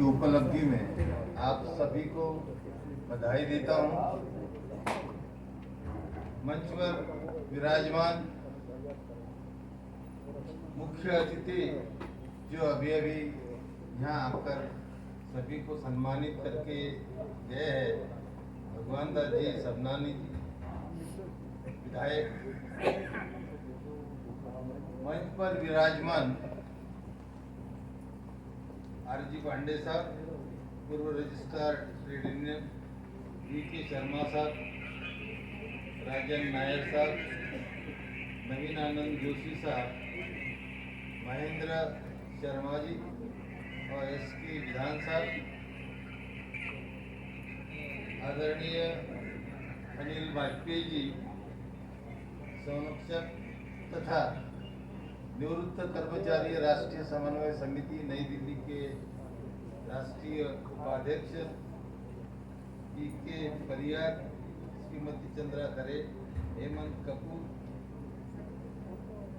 की उपलब्धि में आप सभी को बधाई देता हूँ। मंच पर विराजमान मुख्य अतिथि जो अभी अभी यहाँ आकर सभी को सम्मानित करके गए हैं, भगवान दास जी, सबनानी जी, विधायक, मंच पर विराजमान आरजी पांडे साहब, पूर्व registrar trade union, VK. Sharma साहब, राजन नायर साहब, नवीन आनंद जोशी साहब, महेंद्र शर्मा जी और एसके विधान साहब, आदरणीय अनिल वाजपेयी जी, संरक्षक तथा निवृत्त कर्मचारी राष्ट्रीय समन्वय समिति नई दिल्ली के राष्ट्रीय उपाध्यक्ष के परियार, श्रीमती चंद्रा खरे, हेमंत कपूर,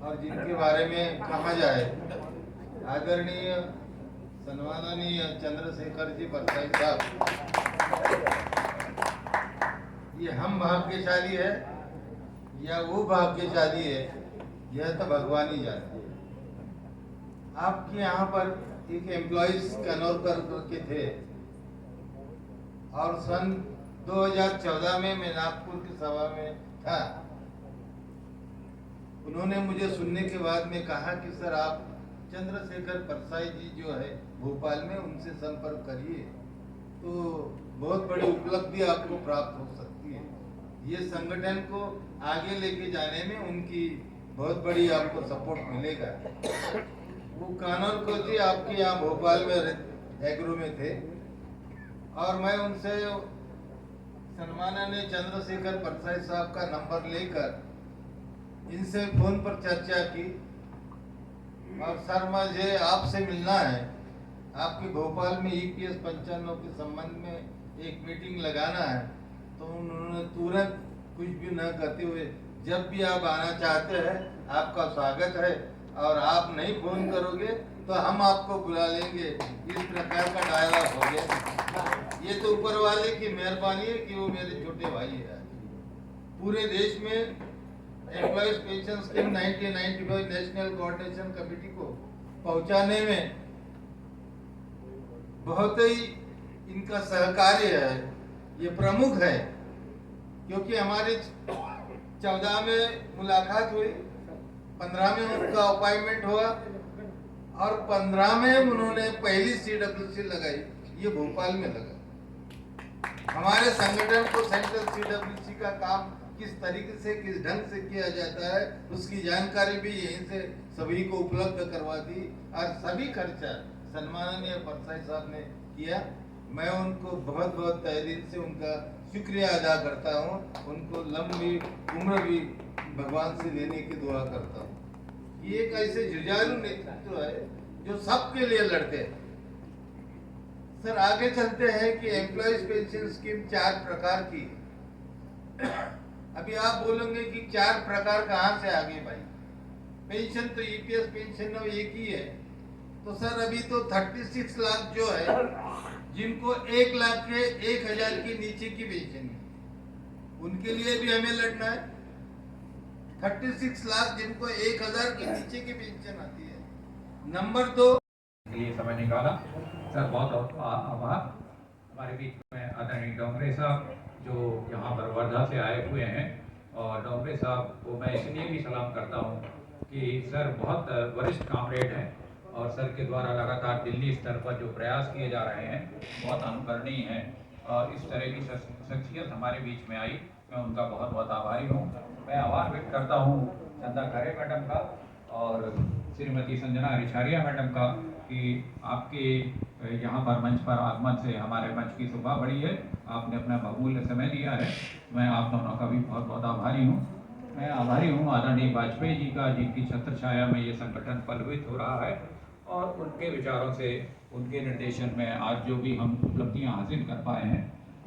और जिनके बारे में कहा जाए आदरणीय सम्माननीय चंद्रशेखर जी परसाई साहब, ये हम भाग्यशाली है या वो भाग्यशाली है, यह तो भगवान ही जानते हैं। आपके यहाँ पर एक एम्प्लॉइज कनौरकर के थे और सन 2014 में मैं नागपुर की सभा में था। उन्होंने मुझे सुनने के बाद में कहा कि सर आप चंद्रशेखर परसाई जी जो है भोपाल में, उनसे संपर्क करिए तो बहुत बड़ी उपलब्धि आपको प्राप्त हो सकती है। ये संगठन को आगे लेके जाने में उनकी बहुत बड़ी आपको सपोर्ट मिलेगा। वो कानौरकर जी आपके यहाँ भोपाल में एग्रो में थे और मैं उनसे सम्माननीय चंद्रशेखर परसाई साहब का नंबर लेकर इनसे फोन पर चर्चा की और सर मुझे आपसे मिलना है, आपके भोपाल में EPS 95 के संबंध में एक मीटिंग लगाना है। तो उन्होंने तुरंत कुछ भी न करते हुए, जब भी आप आना चाहते हैं आपका स्वागत है और आप नहीं फोन करोगे तो हम आपको बुला लेंगे। इस प्रकार का डायलॉग हो गया। ये तो ऊपर वाले की मेहरबानी है कि वो मेरे छोटे भाई हैं। पूरे देश में employees pension scheme 1995 national coordination committee को पहुंचाने में बहुत ही इनका सहकार्य है, ये प्रमुख है। क्योंकि हमारी 14 में मुलाकात हुई, 15 में उनका अपॉइंटमेंट हुआ और 15 में उन्होंने पहली CWC लगाई, ये भोपाल में लगा। हमारे संगठन को सेंट्रल CWC का काम किस तरीके से, किस ढंग से किया जाता है, उसकी जानकारी भी यहीं से सभी को उपलब्ध करवा दी और सभी खर्चा सम्माननीय परसाई साहब ने किया। मैं उनको बहुत बहुत तहे दिल से उनका शुक्रिया अदा करता हूँ। उनको लंबी उम्र भी भगवान से लेने की दुआ करता हूँ। ये एक ऐसे जुझारू नेतृत्व है जो सबके लिए लड़ते हैं। सर आगे चलते हैं कि एम्प्लॉयज पेंशन स्कीम 4 प्रकार की। अभी आप बोलेंगे कि 4 प्रकार कहाँ से आगे भाई, पेंशन तो EPS पेंशन एक ही है। तो सर अभी तो 36 लाख जो है, जिनको 1 लाख के 1000 के नीचे की पेंशन है, उनके लिए भी हमें लड़ना है। 36 लाख जिनको 1000 के नीचे की पेंशन आती है। नंबर 2 के लिए समय निकाला, सर बहुत आभार। हमारे बीच में आदरणीय डोंगरे साहब जो यहाँ पर वर्धा से आए हुए हैं, और डोंगरे साहब को मैं इसलिए भी सलाम करता हूँ कि सर बहुत वरिष्ठ कॉमरेड हैं और सर के द्वारा लगातार दिल्ली स्तर पर जो प्रयास किए जा रहे हैं बहुत अनुकरणीय हैं। और इस तरह की शख्सियत हमारे बीच में आई, मैं उनका बहुत बहुत आभारी हूँ। मैं आभार व्यक्त करता हूँ चंदा खरे मैडम का और श्रीमती संजना रिछारिया मैडम का कि आपके यहाँ पर मंच पर आगमन से हमारे मंच की शोभा बढ़ी है। आपने अपना बहुमूल्य समय दिया है, मैं आप दोनों का भी बहुत बहुत आभारी हूँ। मैं आभारी हूँ आदरणीय वाजपेयी जी का, जिनकी छत्र छाया में ये संगठन फलवित हो रहा है और उनके विचारों से, उनके निर्देशन में आज जो भी हम उपलब्धियाँ हासिल कर पाए हैं,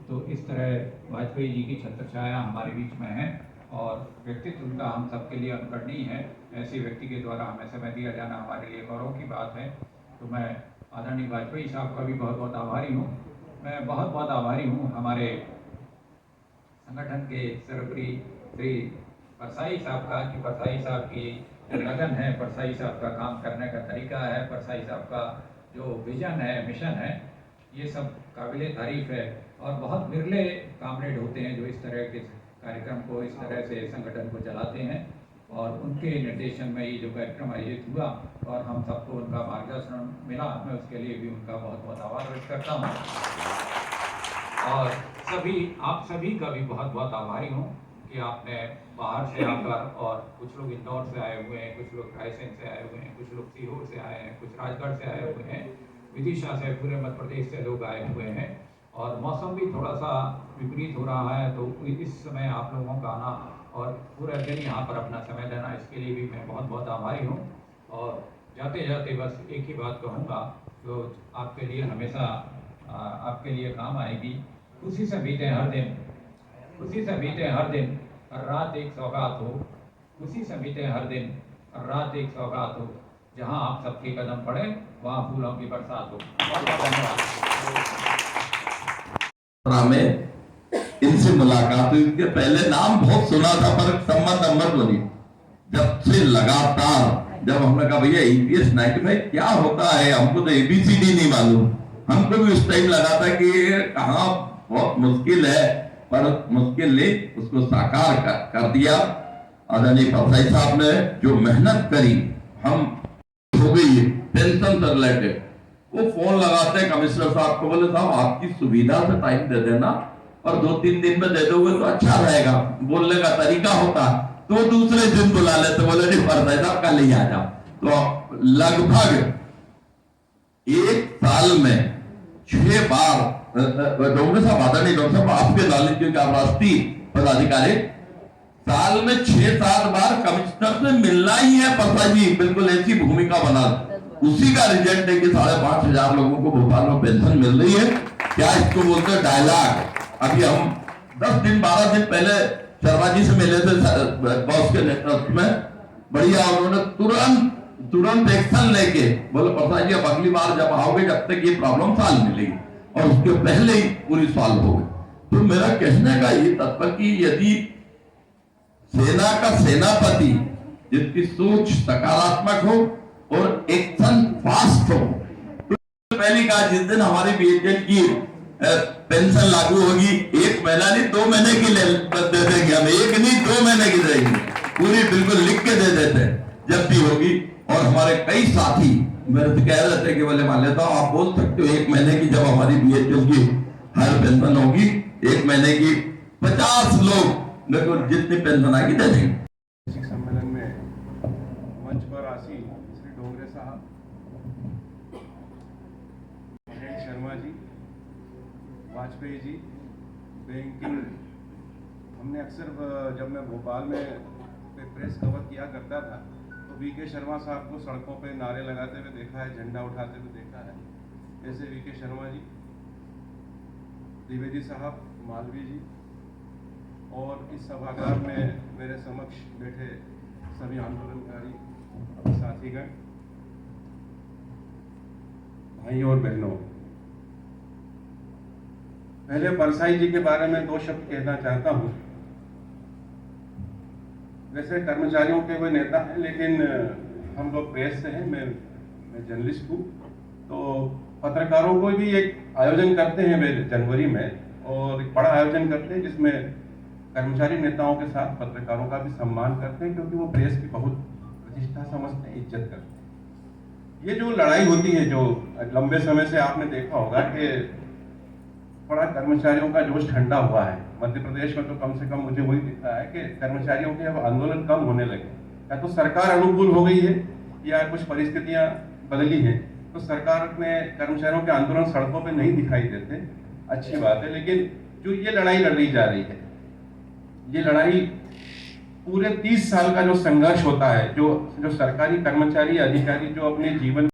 तो इस तरह वाजपेयी जी की छत्र छाया हमारे बीच में है और व्यक्तित्व उनका हम सबके लिए अनुकरणीय है। ऐसे व्यक्ति के द्वारा हमें समय दिया जाना हमारे लिए गौरव की बात है। तो मैं आदरणीय वाजपेयी साहब का भी बहुत बहुत आभारी हूँ। मैं बहुत बहुत आभारी हूँ हमारे संगठन के सर्वोपरि श्री परसाई साहब का, कि परसाई साहब की जो लगन है, परसाई साहब का काम करने का तरीका है, परसाई साहब का जो विजन है, मिशन है, ये सब काबिले तारीफ है। और बहुत बिरले कामरेड होते हैं जो इस तरह के कार्यक्रम को, इस तरह से संगठन को चलाते हैं। और उनके निर्देशन में ये जो कार्यक्रम आयोजित हुआ और हम सबको उनका मार्गदर्शन मिला, मैं उसके लिए भी उनका बहुत बहुत आभार व्यक्त करता हूँ। और आप सभी का भी बहुत बहुत आभारी हूँ कि आपने बाहर से आकर, और कुछ लोग इंदौर से आए हुए हैं, कुछ लोग रायसेन से आए हुए हैं, कुछ लोग सीहोर से आए हैं, कुछ राजगढ़ से आए हुए हैं, विदिशा से, पूरे मध्य प्रदेश से लोग आए हुए हैं। और मौसम भी थोड़ा सा विपरीत हो रहा है, तो इस समय आप लोगों का आना और पूरा दिन यहाँ पर अपना समय देना, इसके लिए भी मैं बहुत बहुत आभारी हूँ। और जाते जाते बस एक ही बात कहूँगा, जो आपके लिए हमेशा आपके लिए काम आएगी। खुशी से बीते हर दिन, खुशी से बीते हर दिन, रात एक सौगात हो। खुशी से बीते हर दिन, रात एक सौगात हो। जहाँ आप सबके कदम पड़े, वहाँ फूलों की बरसात हो। धन्यवाद। में इनसे मुलाकात हुई। इनके पहले नाम बहुत सुना था पर सम्मत नंबर को नहीं। जब से लगातार, जब हमने कहा भैया ईपीएस 95 क्या होता है, हमको तो एबीसीडी नहीं मालूम। हमको भी उस टाइम लगा था कि कहाँ बहुत मुश्किल है, पर मुश्किल ने उसको साकार कर दिया। आदरणीय परसाई साहब ने जो मेहनत करी, हम हो गई पेंशन से रिलेटेड, वो फोन लगाते हैं कमिश्नर साहब को, बोले साहब आपकी सुविधा से टाइम दे देना और 2-3 दिन में दे दोगे तो अच्छा रहेगा। बोलने का तरीका होता तो दूसरे दिन बुला लेते, बोले नहीं परसाई साहब कल ही आ जाओ। तो लगभग 1 साल में 6 बार डोंगरे साहब, आदरणीय डॉक्टर साहब आपके नॉलेज के राष्ट्रीय पदाधिकारी, साल में 6-7 बार कमिश्नर से मिलना ही है परसाई जी, बिल्कुल ऐसी भूमिका बना। उसी का रिजल्ट है कि 5,500 लोगों को भोपाल में पेंशन मिल रही है। क्या इसको बोलते हैं डायलॉग। अभी हम 10 दिन 12 दिन पहले शर्मा जी से मिले थे बॉस के नेतृत्व में, बढ़िया, उन्होंने तुरंत एक्शन लेके बोले परसाई जी अब अगली बार जब आओगे जब तक ये प्रॉब्लम सॉल्व मिलेगी, और उसके पहले ही पूरी सॉल्व हो गई। तो मेरा कहने का ये तात्पर्य कि यदि सेना का सेनापति जिसकी सोच सकारात्मक हो और एक्शन फास्ट हो, तो पहली कहा जिस दिन हमारी बीएसएफ की पेंशन लागू होगी, 1 महीना नहीं 2 महीने की दे देंगे हम, 1 नहीं 2 महीने की देंगे पूरी, बिल्कुल लिख के दे देते हैं जब भी होगी। और हमारे कई साथी मेरे से कह रहे थे कि बोले मान लेता हूँ आप बोल सकते हो 1 महीने की जब हमारी बीएसएफ की हर पेंशन होगी, 1 महीने की 50 लोग मेरे को जितनी पेंशन आएगी दे देंगे। सम्मेलन में मंच पर आसीन श्री डोंगरे साहब, महेश शर्मा जी, वाजपेयी जी, बैंकिंग, हमने अक्सर जब मैं भोपाल में प्रेस कवर किया करता था तो वीके शर्मा साहब को सड़कों पे नारे लगाते हुए देखा है, झंडा उठाते हुए देखा है। जैसे वीके शर्मा जी, द्विवेदी साहब, मालवीय जी, और इस सभागार में मेरे समक्ष बैठे सभी आंदोलनकारी साथीगण, भाइयों और बहनों, पहले परसाई जी के बारे में 2 शब्द कहना चाहता हूं। वैसे कर्मचारियों के कोई नेता हैं, लेकिन हम लोग प्रेस से हैं, मैं जर्नलिस्ट हूँ, तो पत्रकारों को भी एक आयोजन करते हैं वे जनवरी में, और एक बड़ा आयोजन करते हैं जिसमें कर्मचारी नेताओं के साथ पत्रकारों का भी सम्मान करते हैं, क्योंकि वो प्रेस की बहुत प्रतिष्ठा समझते हैं, इज्जत करते हैं। ये जो लड़ाई होती है, जो लंबे समय से आपने देखा होगा कि बड़ा कर्मचारियों का जोश ठंडा हुआ है मध्य प्रदेश में, तो कम से कम मुझे वही दिखा है कि कर्मचारियों के अब आंदोलन कम होने लगे। या तो सरकार अनुकूल हो गई है या कुछ परिस्थितियां बदली हैं, तो सरकार में कर्मचारियों के आंदोलन सड़कों पर नहीं दिखाई देते, अच्छी बात है। लेकिन जो ये लड़ाई लड़ी जा रही है, ये लड़ाई पूरे 30 साल का जो संघर्ष होता है, जो सरकारी कर्मचारी अधिकारी जो अपने जीवन